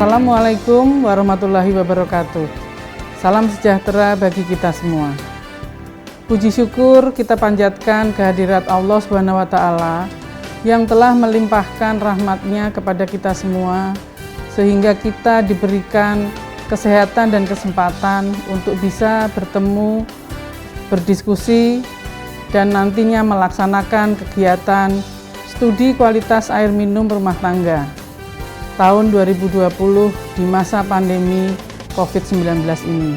Assalamualaikum warahmatullahi wabarakatuh. Salam sejahtera bagi kita semua. Puji syukur kita panjatkan kehadirat Allah SWT yang telah melimpahkan rahmat-Nya kepada kita semua, sehingga kita diberikan kesehatan dan kesempatan untuk bisa bertemu, berdiskusi, dan nantinya melaksanakan kegiatan studi kualitas air minum rumah tangga tahun 2020 di masa pandemi COVID-19 ini.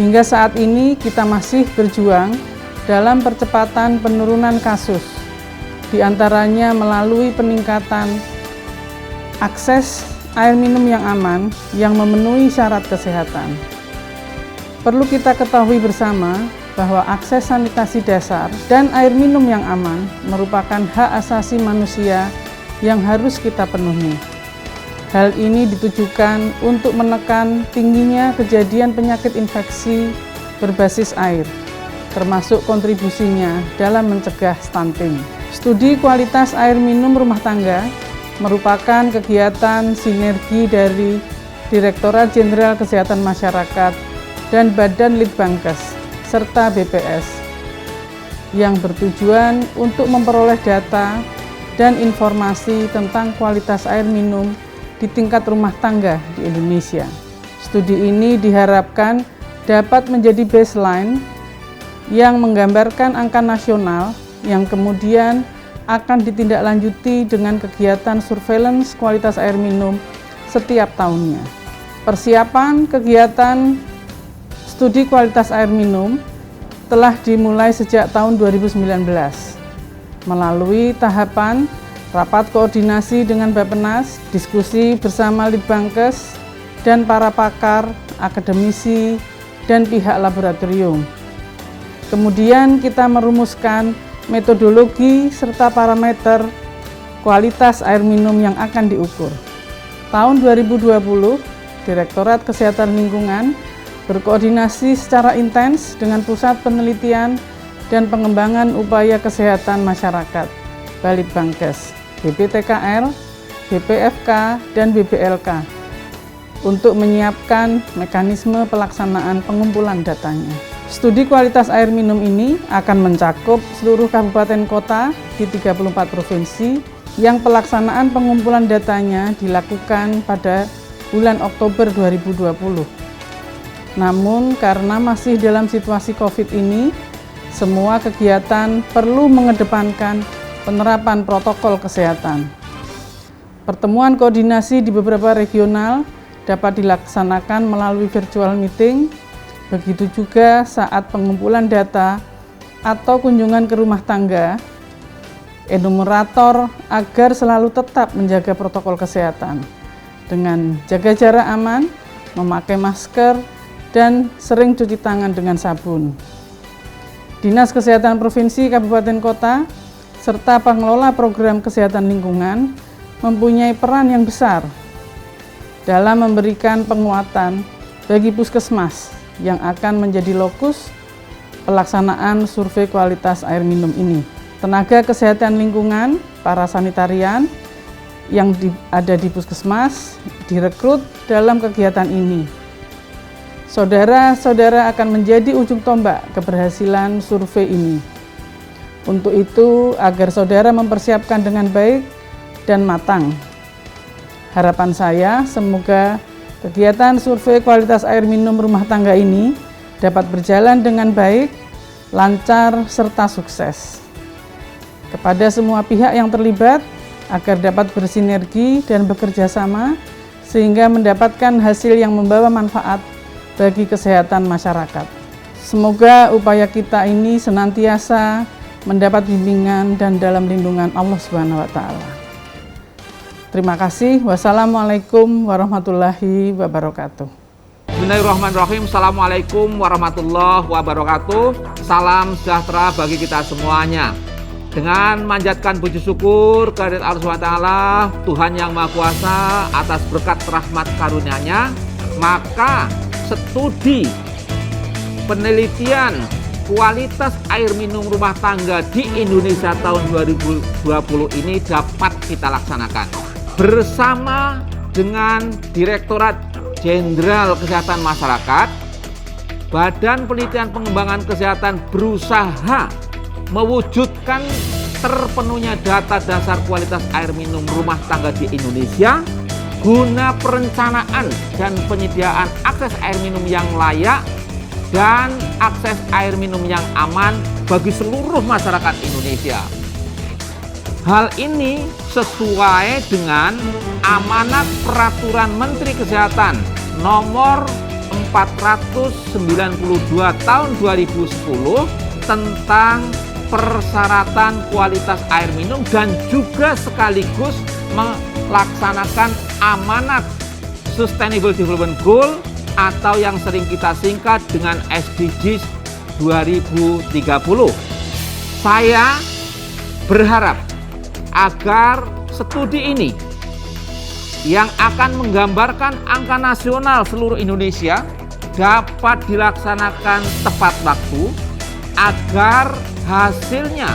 Hingga saat ini kita masih berjuang dalam percepatan penurunan kasus, di antaranya melalui peningkatan akses air minum yang aman yang memenuhi syarat kesehatan. Perlu kita ketahui bersama bahwa akses sanitasi dasar dan air minum yang aman merupakan hak asasi manusia yang harus kita penuhi. Hal ini ditujukan untuk menekan tingginya kejadian penyakit infeksi berbasis air, termasuk kontribusinya dalam mencegah stunting. Studi kualitas air minum rumah tangga merupakan kegiatan sinergi dari Direktorat Jenderal Kesehatan Masyarakat dan Badan Litbangkes serta BPS yang bertujuan untuk memperoleh data dan informasi tentang kualitas air minum di tingkat rumah tangga di Indonesia. Studi ini diharapkan dapat menjadi baseline yang menggambarkan angka nasional yang kemudian akan ditindaklanjuti dengan kegiatan surveillance kualitas air minum setiap tahunnya. Persiapan kegiatan studi kualitas air minum telah dimulai sejak tahun 2019 melalui tahapan rapat koordinasi dengan Bappenas, diskusi bersama Litbangkes dan para pakar, akademisi, dan pihak laboratorium. Kemudian kita merumuskan metodologi serta parameter kualitas air minum yang akan diukur. Tahun 2020, Direktorat Kesehatan Lingkungan berkoordinasi secara intens dengan Pusat Penelitian dan Pengembangan Upaya Kesehatan Masyarakat, Balitbangkes, BPTKL, BPFK, dan BBLK untuk menyiapkan mekanisme pelaksanaan pengumpulan datanya. Studi kualitas air minum ini akan mencakup seluruh kabupaten kota di 34 provinsi yang pelaksanaan pengumpulan datanya dilakukan pada bulan Oktober 2020. Namun karena masih dalam situasi COVID ini, semua kegiatan perlu mengedepankan penerapan protokol kesehatan. Pertemuan koordinasi di beberapa regional dapat dilaksanakan melalui virtual meeting, begitu juga saat pengumpulan data atau kunjungan ke rumah tangga, enumerator agar selalu tetap menjaga protokol kesehatan dengan jaga jarak aman, memakai masker, dan sering cuci tangan dengan sabun. Dinas Kesehatan Provinsi, Kabupaten, Kota, serta pengelola program kesehatan lingkungan mempunyai peran yang besar dalam memberikan penguatan bagi puskesmas yang akan menjadi lokus pelaksanaan survei kualitas air minum ini. Tenaga kesehatan lingkungan, para sanitarian yang ada di puskesmas direkrut dalam kegiatan ini. Saudara-saudara akan menjadi ujung tombak keberhasilan survei ini. Untuk itu, agar saudara mempersiapkan dengan baik dan matang. Harapan saya, semoga kegiatan survei kualitas air minum rumah tangga ini dapat berjalan dengan baik, lancar, serta sukses. Kepada semua pihak yang terlibat, agar dapat bersinergi dan bekerja sama, sehingga mendapatkan hasil yang membawa manfaat bagi kesehatan masyarakat. Semoga upaya kita ini senantiasa mendapat bimbingan dan dalam lindungan Allah SWT. Terima kasih. Wassalamualaikum warahmatullahi wabarakatuh. Bismillahirrahmanirrahim. Assalamualaikum warahmatullahi wabarakatuh. Salam sejahtera bagi kita semuanya. Dengan manjatkan puji syukur kehadirat Allah SWT, Tuhan yang Maha Kuasa, atas berkat rahmat karunia-Nya, maka studi penelitian kualitas air minum rumah tangga di Indonesia tahun 2020 ini dapat kita laksanakan bersama dengan Direktorat Jenderal Kesehatan Masyarakat, Badan Penelitian Pengembangan Kesehatan berusaha mewujudkan terpenuhnya data dasar kualitas air minum rumah tangga di Indonesia guna perencanaan dan penyediaan akses air minum yang layak dan akses air minum yang aman bagi seluruh masyarakat Indonesia. Hal ini sesuai dengan amanat Peraturan Menteri Kesehatan nomor 492 tahun 2010 tentang persyaratan kualitas air minum dan juga sekaligus melaksanakan amanat Sustainable Development Goal atau yang sering kita singkat dengan SDGs 2030. Saya berharap agar studi ini yang akan menggambarkan angka nasional seluruh Indonesia dapat dilaksanakan tepat waktu agar hasilnya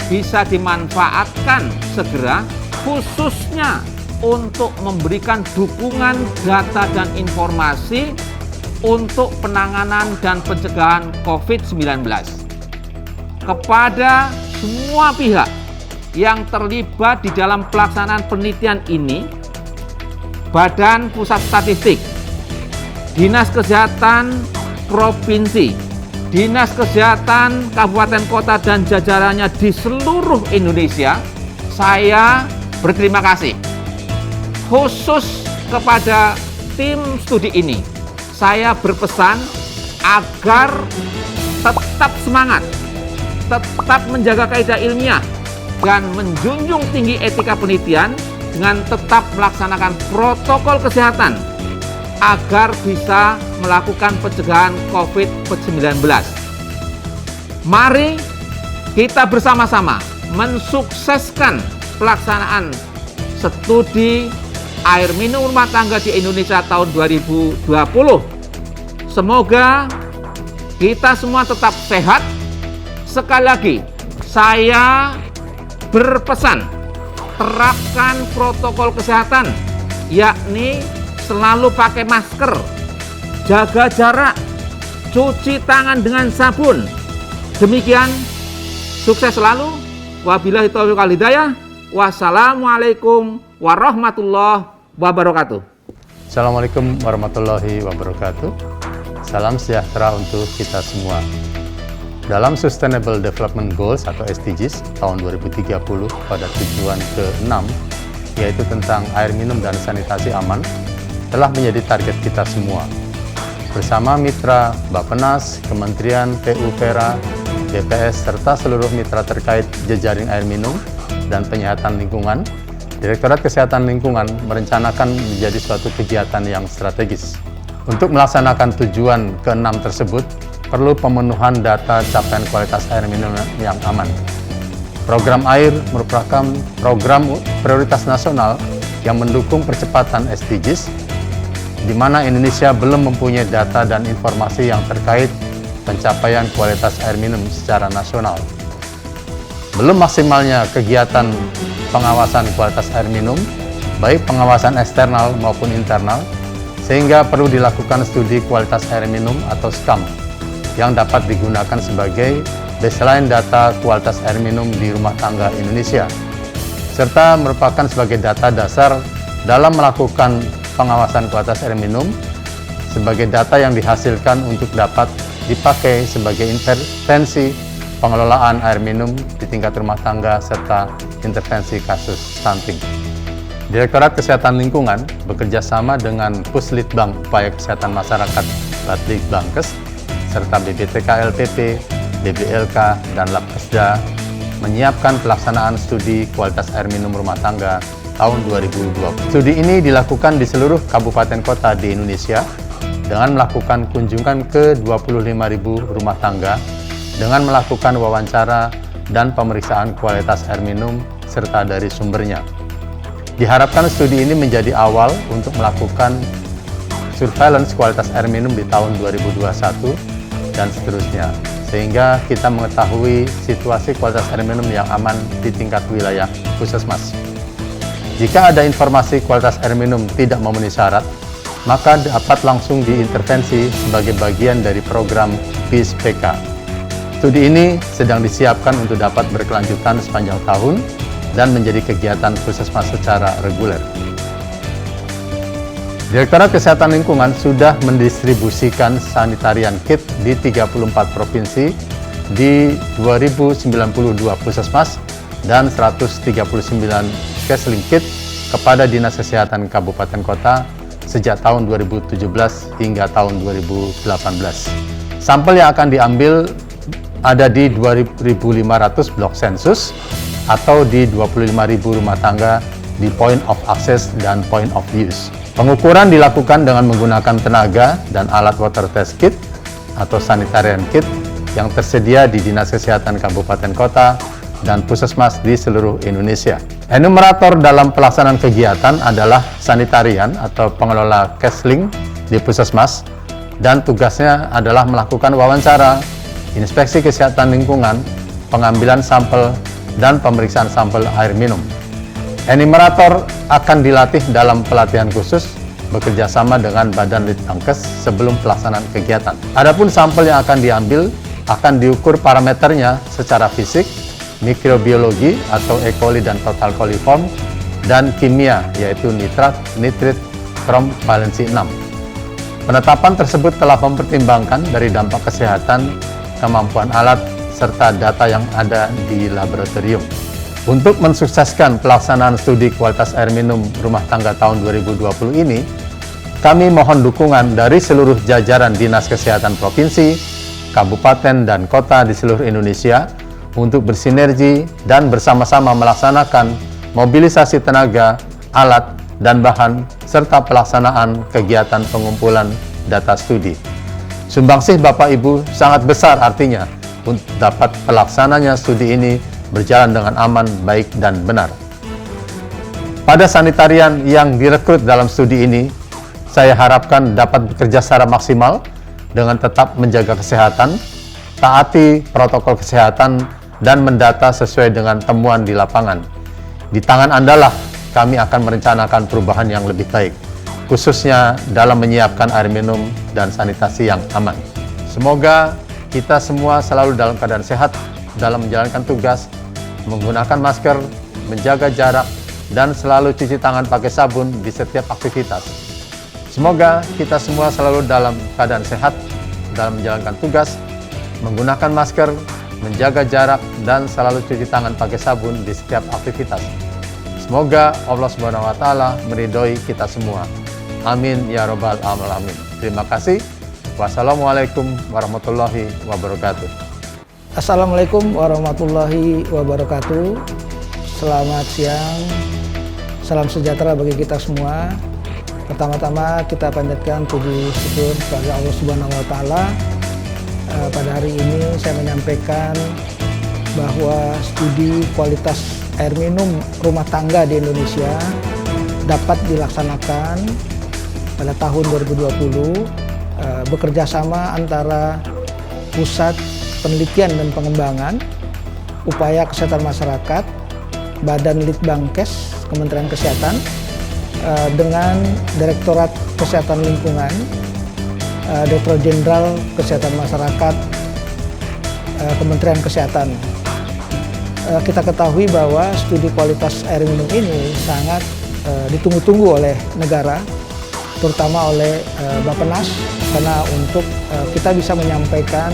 bisa dimanfaatkan segera, khususnya untuk memberikan dukungan data dan informasi untuk penanganan dan pencegahan COVID-19 kepada semua pihak yang terlibat di dalam pelaksanaan penelitian ini. Badan Pusat Statistik, Dinas Kesehatan Provinsi, Dinas Kesehatan Kabupaten Kota dan jajarannya di seluruh Indonesia, saya berterima kasih. Khusus kepada tim studi ini, saya berpesan agar tetap semangat, tetap menjaga kaidah ilmiah, dan menjunjung tinggi etika penelitian dengan tetap melaksanakan protokol kesehatan agar bisa melakukan pencegahan COVID-19. Mari kita bersama-sama mensukseskan pelaksanaan studi air minum rumah tangga di Indonesia tahun 2020. Semoga kita semua tetap sehat. Sekali lagi, saya berpesan, terapkan protokol kesehatan, yakni selalu pakai masker, jaga jarak, cuci tangan dengan sabun. Demikian, sukses selalu. Wabillahi taufiq wal hidayah. Wassalamualaikum warahmatullahi wabarakatuh. Assalamualaikum warahmatullahi wabarakatuh. Salam sejahtera untuk kita semua. Dalam Sustainable Development Goals atau SDGs tahun 2030 pada tujuan ke-6, yaitu tentang air minum dan sanitasi aman, telah menjadi target kita semua. Bersama mitra Bappenas, Kementerian PUPera, BPS, serta seluruh mitra terkait jejaring air minum dan penyihatan lingkungan, Direktorat Kesehatan Lingkungan merencanakan menjadi suatu kegiatan yang strategis. Untuk melaksanakan tujuan ke-6 tersebut, perlu pemenuhan data capaian kualitas air minum yang aman. Program air merupakan program prioritas nasional yang mendukung percepatan SDGs, di mana Indonesia belum mempunyai data dan informasi yang terkait pencapaian kualitas air minum secara nasional. Belum maksimalnya kegiatan pengawasan kualitas air minum, baik pengawasan eksternal maupun internal, sehingga perlu dilakukan studi kualitas air minum atau SKAM yang dapat digunakan sebagai baseline data kualitas air minum di rumah tangga Indonesia, serta merupakan sebagai data dasar dalam melakukan pengawasan kualitas air minum sebagai data yang dihasilkan untuk dapat dipakai sebagai intervensi pengelolaan air minum di tingkat rumah tangga serta intervensi kasus stunting. Direktorat Kesehatan Lingkungan bekerja sama dengan Puslitbang Upaya Kesehatan Masyarakat Batlikbangkes serta BPTK LPP, BBLK, dan Labkesda menyiapkan pelaksanaan studi kualitas air minum rumah tangga tahun 2020. Studi ini dilakukan di seluruh kabupaten kota di Indonesia dengan melakukan kunjungan ke 25.000 rumah tangga dengan melakukan wawancara dan pemeriksaan kualitas air minum serta dari sumbernya. Diharapkan studi ini menjadi awal untuk melakukan surveillance kualitas air minum di tahun 2021 dan seterusnya, sehingga kita mengetahui situasi kualitas air minum yang aman di tingkat wilayah puskesmas. Jika ada informasi kualitas air minum tidak memenuhi syarat, maka dapat langsung diintervensi sebagai bagian dari program BIS-PK. Studi ini sedang disiapkan untuk dapat berkelanjutan sepanjang tahun dan menjadi kegiatan Puskesmas secara reguler. Direktorat Kesehatan Lingkungan sudah mendistribusikan sanitarian kit di 34 provinsi di 2092 puskesmas dan 139 Kesling kit kepada Dinas Kesehatan Kabupaten Kota sejak tahun 2017 hingga tahun 2018. Sampel yang akan diambil ada di 2.500 blok sensus atau di 25.000 rumah tangga di point of access dan point of use. Pengukuran dilakukan dengan menggunakan tenaga dan alat water test kit atau sanitarian kit yang tersedia di Dinas Kesehatan Kabupaten Kota dan puskesmas di seluruh Indonesia. Enumerator dalam pelaksanaan kegiatan adalah sanitarian atau pengelola Kesling di puskesmas dan tugasnya adalah melakukan wawancara, inspeksi kesehatan lingkungan, pengambilan sampel, dan pemeriksaan sampel air minum. Enumerator akan dilatih dalam pelatihan khusus bekerja sama dengan Badan Litbangkes sebelum pelaksanaan kegiatan. Adapun sampel yang akan diambil akan diukur parameternya secara fisik, mikrobiologi atau E. coli dan total coliform, dan kimia yaitu nitrat, nitrit, krom valensi 6. Penetapan tersebut telah mempertimbangkan dari dampak kesehatan, kemampuan alat, serta data yang ada di laboratorium. Untuk mensukseskan pelaksanaan studi kualitas air minum rumah tangga tahun 2020 ini, kami mohon dukungan dari seluruh jajaran Dinas Kesehatan Provinsi, Kabupaten, dan Kota di seluruh Indonesia untuk bersinergi dan bersama-sama melaksanakan mobilisasi tenaga, alat, dan bahan, serta pelaksanaan kegiatan pengumpulan data studi. Sumbangsih Bapak Ibu sangat besar artinya untuk dapat pelaksananya studi ini berjalan dengan aman, baik, dan benar. Pada sanitarian yang direkrut dalam studi ini, saya harapkan dapat bekerja secara maksimal dengan tetap menjaga kesehatan, taati protokol kesehatan, dan mendata sesuai dengan temuan di lapangan. Di tangan Anda lah kami akan merencanakan perubahan yang lebih baik, khususnya dalam menyiapkan air minum dan sanitasi yang aman. Semoga kita semua selalu dalam keadaan sehat dalam menjalankan tugas, menggunakan masker, menjaga jarak, dan selalu cuci tangan pakai sabun di setiap aktivitas. Semoga kita semua selalu dalam keadaan sehat dalam menjalankan tugas, menggunakan masker, menjaga jarak, dan selalu cuci tangan pakai sabun di setiap aktivitas. Semoga Allah Subhanahu wa Ta'ala meridhoi kita semua. Amin ya Rabbal Alamin. Terima kasih. Wassalamualaikum warahmatullahi wabarakatuh. Assalamualaikum warahmatullahi wabarakatuh. Selamat siang, salam sejahtera bagi kita semua. Pertama-tama kita panjatkan puji syukur kepada Allah Subhanahu wa Ta'ala. Pada hari ini saya menyampaikan bahwa studi kualitas air minum rumah tangga di Indonesia dapat dilaksanakan pada tahun 2020 bekerja sama antara Pusat Penelitian dan Pengembangan, Upaya Kesehatan Masyarakat, Badan Litbangkes, Kementerian Kesehatan, dengan Direktorat Kesehatan Lingkungan, Direktur Jenderal Kesehatan Masyarakat, Kementerian Kesehatan. Kita ketahui bahwa studi kualitas air minum ini sangat ditunggu-tunggu oleh negara, terutama oleh Bappenas, karena untuk kita bisa menyampaikan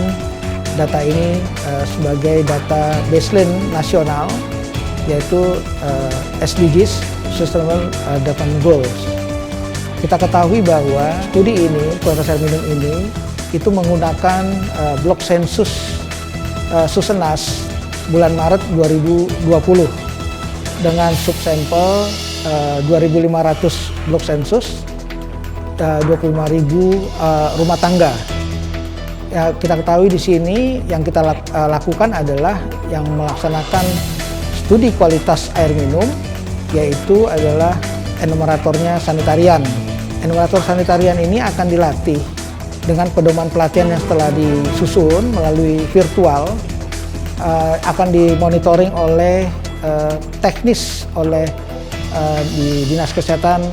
data ini sebagai data baseline nasional, yaitu SDGs, Sustainable Development Goals. Kita ketahui bahwa studi ini, kualitas air minum ini, itu menggunakan blok sensus Susenas bulan Maret 2020 dengan subsampel 2.500 blok sensus, 25.000 rumah tangga. Ya, kita ketahui di sini yang kita lakukan adalah yang melaksanakan studi kualitas air minum, yaitu adalah enumeratornya sanitarian. Enumerator sanitarian ini akan dilatih dengan pedoman pelatihan yang setelah disusun melalui virtual, akan dimonitoring oleh teknis oleh di Dinas Kesehatan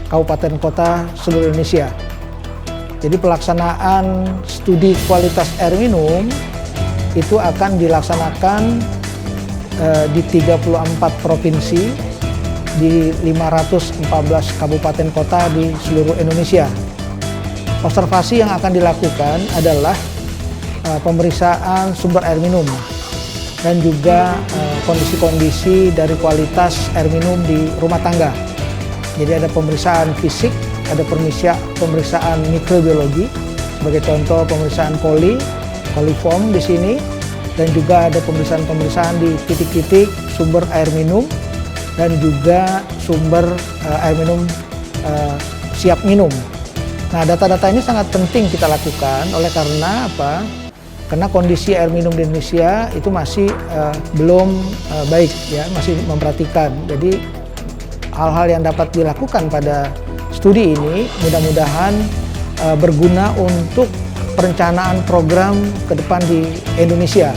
Kabupaten Kota seluruh Indonesia. Jadi pelaksanaan studi kualitas air minum itu akan dilaksanakan di 34 provinsi di 514 kabupaten kota di seluruh Indonesia. Observasi yang akan dilakukan adalah pemeriksaan sumber air minum dan juga kondisi-kondisi dari kualitas air minum di rumah tangga. Jadi ada pemeriksaan fisik, ada pemeriksaan mikrobiologi, sebagai contoh pemeriksaan coliform di sini, dan juga ada pemeriksaan di titik-titik sumber air minum dan juga sumber air minum siap minum. Nah, data-data ini sangat penting kita lakukan oleh karena apa? Karena kondisi air minum di Indonesia itu masih belum baik, ya, masih memperhatikan. Jadi hal-hal yang dapat dilakukan pada studi ini mudah-mudahan berguna untuk perencanaan program ke depan di Indonesia.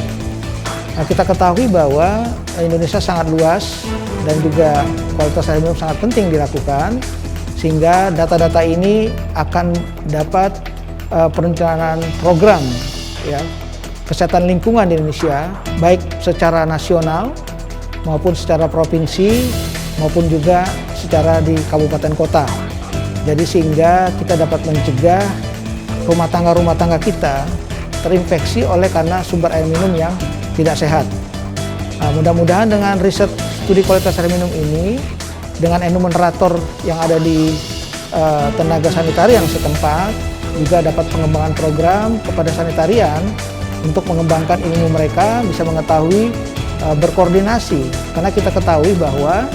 Nah, kita ketahui bahwa Indonesia sangat luas dan juga kualitas air minum sangat penting dilakukan, sehingga data-data ini akan dapat perencanaan program, ya, kesehatan lingkungan di Indonesia, baik secara nasional maupun secara provinsi maupun juga secara di kabupaten kota. Jadi sehingga kita dapat mencegah rumah tangga kita terinfeksi oleh karena sumber air minum yang tidak sehat. Nah, mudah-mudahan dengan riset studi kualitas air minum ini, dengan enumerator yang ada di tenaga sanitarian setempat, juga dapat pengembangan program kepada sanitarian untuk mengembangkan ilmu mereka, bisa mengetahui berkoordinasi. Karena kita ketahui bahwa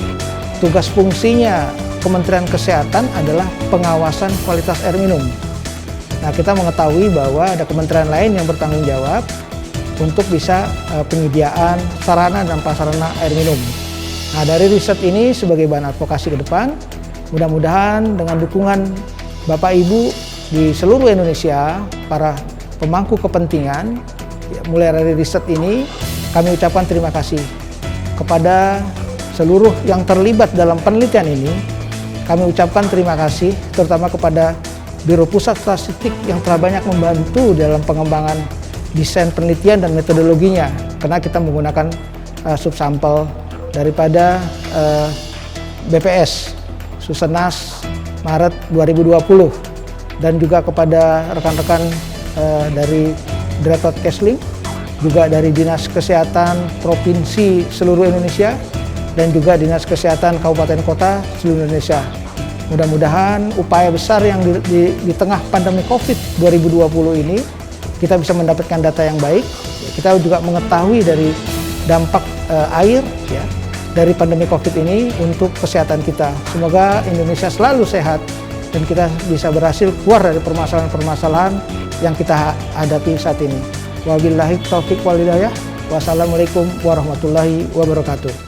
tugas fungsinya Kementerian Kesehatan adalah pengawasan kualitas air minum. Nah, kita mengetahui bahwa ada kementerian lain yang bertanggung jawab untuk bisa penyediaan sarana dan prasarana air minum. Nah, dari riset ini sebagai bahan advokasi ke depan, mudah-mudahan dengan dukungan Bapak Ibu di seluruh Indonesia, para pemangku kepentingan, ya, mulai dari riset ini, kami ucapkan terima kasih kepada seluruh yang terlibat dalam penelitian ini. Kami ucapkan terima kasih terutama kepada Biro Pusat Statistik yang telah banyak membantu dalam pengembangan desain penelitian dan metodologinya, karena kita menggunakan subsampel daripada BPS Susenas Maret 2020, dan juga kepada rekan-rekan dari Direktorat Kesling, juga dari Dinas Kesehatan Provinsi seluruh Indonesia, dan juga Dinas Kesehatan Kabupaten Kota seluruh Indonesia. Mudah-mudahan upaya besar yang di tengah pandemi COVID 2020 ini, kita bisa mendapatkan data yang baik. Kita juga mengetahui dari dampak air, ya, dari pandemi COVID ini untuk kesehatan kita. Semoga Indonesia selalu sehat dan kita bisa berhasil keluar dari permasalahan-permasalahan yang kita hadapi saat ini. Wabillahi taufiq wal hidayah. Wassalamualaikum warahmatullahi wabarakatuh.